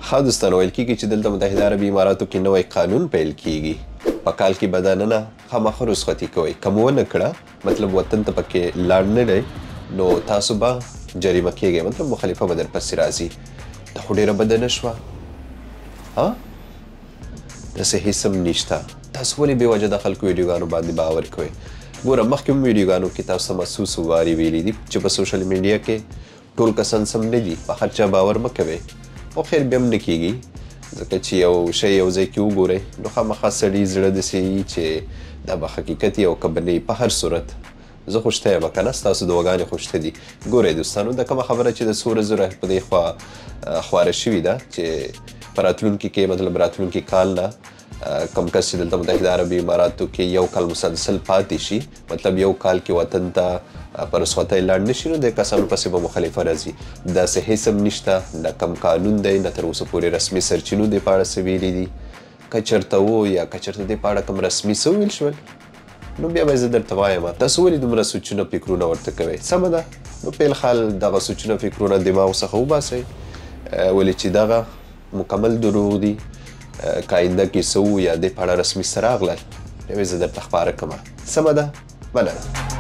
ښه دوستانو، ویل کېږي چې دلته متحده عربي اماراتو کې نوی قانون پیل کېږي. په کال کې به دننه خامخا رخصتي کوئ. که مو ونه کړه مطلب وطن ته پکې لاړ نه دی نو تاسو به جریمه کېږئ، مطلب مخالفه به درپسې راځي. دا خو ډېره بده نه شوه. ها داسې هېڅ هم نشته. تاسو ولې بې وجه د خلکو ویډیوګانو باندې باور کوئ؟ ګوره مخکې هم ویډیوګانو کې تاسو ته محسوس وارې ویلي دي چې په سوشل میډیا کې ټول کسان سم نه دي. په هر چا باور مه کوئ. خو خیر بیا هم نه کېږي ځکه چې یو شی یو ځای کې وګورئ نو خامخا سړي زړه داسې وي چې دا به حقیقت وي او که به نه وي. په هر صورت زه خو شته یم که نه، ستاسو دعاګانې خو شته دي. ګورئ دوستانو، دا کومه خبره چې د څو ورځو په دې خوا خواره شوې ده چې په راتلونکي کې مطلب راتلونکي کال نه کوم کس چې دلته متحده عربي اماراتو کې یو کال مسلسل پاتې شي، مطلب یو کال کې وطن ته په رخصتۍ لاړ نه شي، نو د کسانو پسې به مخالفه راځي. داسې هېڅ هم نشته، نه کم قانون دی، نه تر اوسه پورې رسمي سرچینو دې په اړه څه ویلي دي. که چېرته و یا که چېرته دې په اړه کوم رسمي څه وویل شول نو بیا به زه درته وایم تاسو ولې دومره سوچونه فکرونه ورته کوئ. سمه ده، نو پیل خال دغه سوچونه فکرونه دماغ څخه وباسئ، ولې چې دغه مکمل دروغ دي. که آینده کې څه و یا دې په اړه رسمي څه راغلل نو زه درته ښکاره کړمه. سمه ده، مننه.